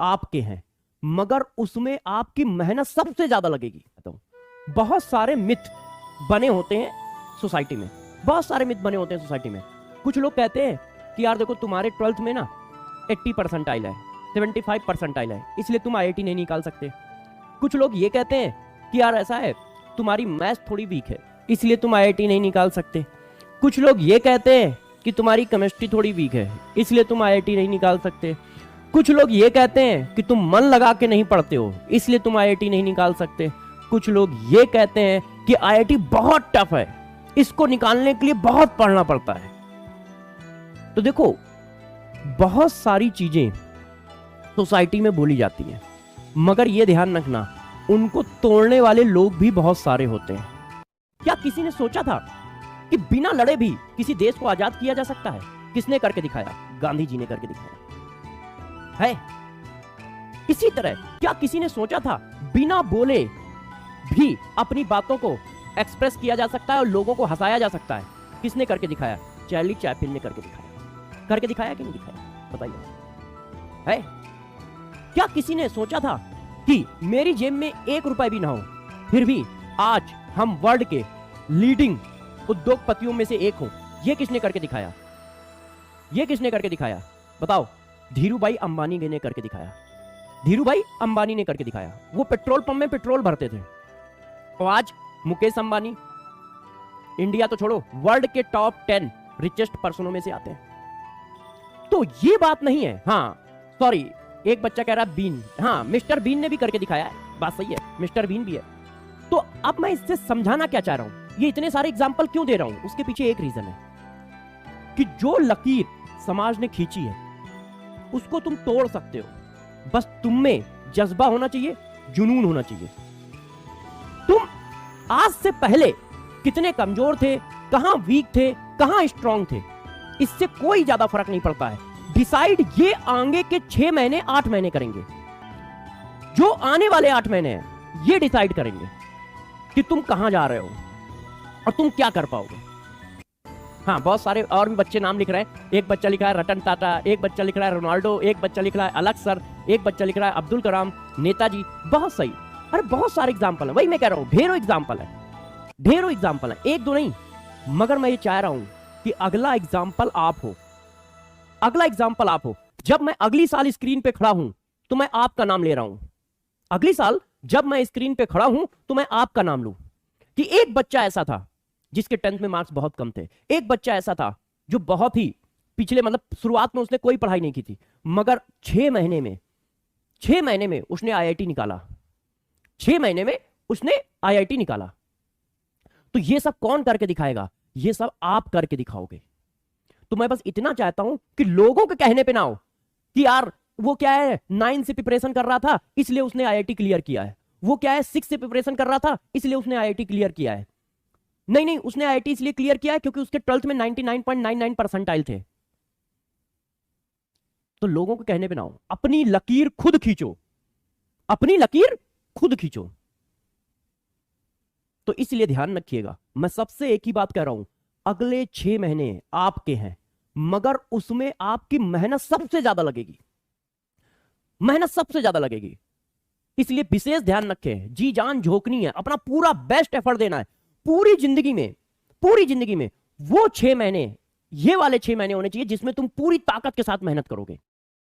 आपके हैं मगर उसमें आपकी मेहनत सबसे ज्यादा लगेगी। तो बहुत सारे मिथ बने होते हैं सोसाइटी में, बहुत सारे मिथ बने होते हैं सोसाइटी में। कुछ लोग कहते हैं कि यार देखो तुम्हारे 12th में ना 80 परसेंटाइल है, 75 परसेंटाइल है, इसलिए तुम IIT नहीं निकाल सकते। कुछ लोग ये कहते हैं कि यार ऐसा है तुम्हारी मैथ्स थोड़ी वीक है इसलिए तुम IIT नहीं निकाल सकते। कुछ लोग ये कहते हैं कि तुम्हारी केमिस्ट्री थोड़ी वीक है इसलिए तुम IIT नहीं निकाल सकते। कुछ लोग ये कहते हैं कि तुम मन लगा के नहीं पढ़ते हो इसलिए तुम IIT नहीं निकाल सकते। कुछ लोग ये कहते हैं कि IIT बहुत टफ है, इसको निकालने के लिए बहुत पढ़ना पड़ता है। तो देखो बहुत सारी चीजें सोसाइटी में बोली जाती हैं मगर ये ध्यान रखना उनको तोड़ने वाले लोग भी बहुत सारे होते हैं। क्या किसी ने सोचा था कि बिना लड़े भी किसी देश को आजाद किया जा सकता है? किसने करके दिखाया? गांधी जी ने करके दिखाया है। इसी तरह क्या किसी ने सोचा था बिना बोले भी अपनी बातों को एक्सप्रेस किया जा सकता है और लोगों को हंसाया जा सकता है? किसने करके दिखाया? चार्ली चैपलिन ने करके दिखाया। करके दिखाया कि नहीं दिखाया बताइए? है क्या किसी ने सोचा था कि मेरी जेब में 1 रुपए भी ना हो फिर भी आज हम वर्ल्ड के लीडिंग उद्योगपतियों में से एक हो? ये किसने करके दिखाया? ये किसने करके दिखाया बताओ? धीरूभाई अंबानी ने करके दिखाया। धीरूभाई अंबानी ने करके दिखाया। वो पेट्रोल पंप में पेट्रोल भरते थे और आज मुकेश अंबानी इंडिया तो छोड़ो वर्ल्ड के टॉप 10 रिचेस्ट पर्सनों में से आते हैं। तो ये बात नहीं है। हाँ सॉरी, एक बच्चा कह रहा है बीन, हाँ मिस्टर बीन ने भी करके दिखाया है, बात सही है, मिस्टर बीन भी है। तो अब मैं इससे समझाना क्या चाह रहा हूं, ये इतने सारे एग्जाम्पल क्यों दे रहा हूं, उसके पीछे एक रीजन है कि जो लकीर समाज ने खींची है उसको तुम तोड़ सकते हो, बस तुम में जज्बा होना चाहिए, जुनून होना चाहिए। तुम आज से पहले कितने कमजोर थे, कहां वीक थे, कहां स्ट्रांग थे, इससे कोई ज्यादा फर्क नहीं पड़ता है। डिसाइड ये आगे के 6 महीने 8 महीने करेंगे। जो आने वाले 8 महीने हैं ये डिसाइड करेंगे कि तुम कहां जा रहे हो और तुम क्या कर पाओगे। हाँ बहुत सारे और भी बच्चे नाम लिख रहे हैं। एक बच्चा लिखा है रतन टाटा, एक बच्चा लिख रहा है रोनाल्डो, एक बच्चा लिख रहा है अलग सर, एक बच्चा लिख रहा है अब्दुल कलाम, नेताजी। बहुत सही, अरे बहुत सारे एग्जाम्पल है। वही मैं कह रहा हूं ढेरों एग्जाम्पल है, ढेरों एग्जाम्पल है, एक दो नहीं। मगर मैं ये चाह रहा हूं कि अगला एग्जाम्पल आप हो, अगला एग्जाम्पल आप हो। जब मैं अगली साल स्क्रीन पे खड़ा हूं तो मैं आपका नाम ले रहा हूं। अगली साल जब मैं स्क्रीन पे खड़ा हूं तो मैं आपका नाम लूं कि एक बच्चा ऐसा था जिसके 10th में मार्क्स बहुत कम थे, एक बच्चा ऐसा था जो बहुत ही पिछले मतलब शुरुआत में उसने कोई पढ़ाई नहीं की थी मगर 6 महीने में उसने IIT निकाला, 6 महीने में उसने IIT निकाला। तो ये सब कौन करके दिखाएगा? ये सब आप करके दिखाओगे। तो मैं बस इतना चाहता हूं कि लोगों के कहने पे ना हो कि यार वो क्या है 9 से प्रिपरेशन कर रहा था इसलिए उसने IIT क्लियर किया है, वो क्या है 6 से प्रिपरेशन कर रहा था इसलिए उसने IIT क्लियर किया है। नहीं नहीं, उसने IIT इसलिए क्लियर किया है क्योंकि उसके 12th में 99.99 परसेंटाइल थे। तो लोगों के कहने पे ना हो, अपनी लकीर खुद खींचो, अपनी लकीर खुद खींचो। तो इसलिए ध्यान रखिएगा, मैं सबसे एक ही बात कह रहा हूं, अगले 6 महीने आपके हैं मगर उसमें आपकी मेहनत सबसे ज्यादा लगेगी, मेहनत सबसे ज्यादा लगेगी। इसलिए विशेष ध्यान रखें, जी जान झोंकनी है, अपना पूरा बेस्ट एफर्ट देना है पूरी जिंदगी में, पूरी जिंदगी में। वो 6 महीने, ये वाले 6 महीने होने चाहिए जिसमें तुम पूरी ताकत के साथ मेहनत करोगे।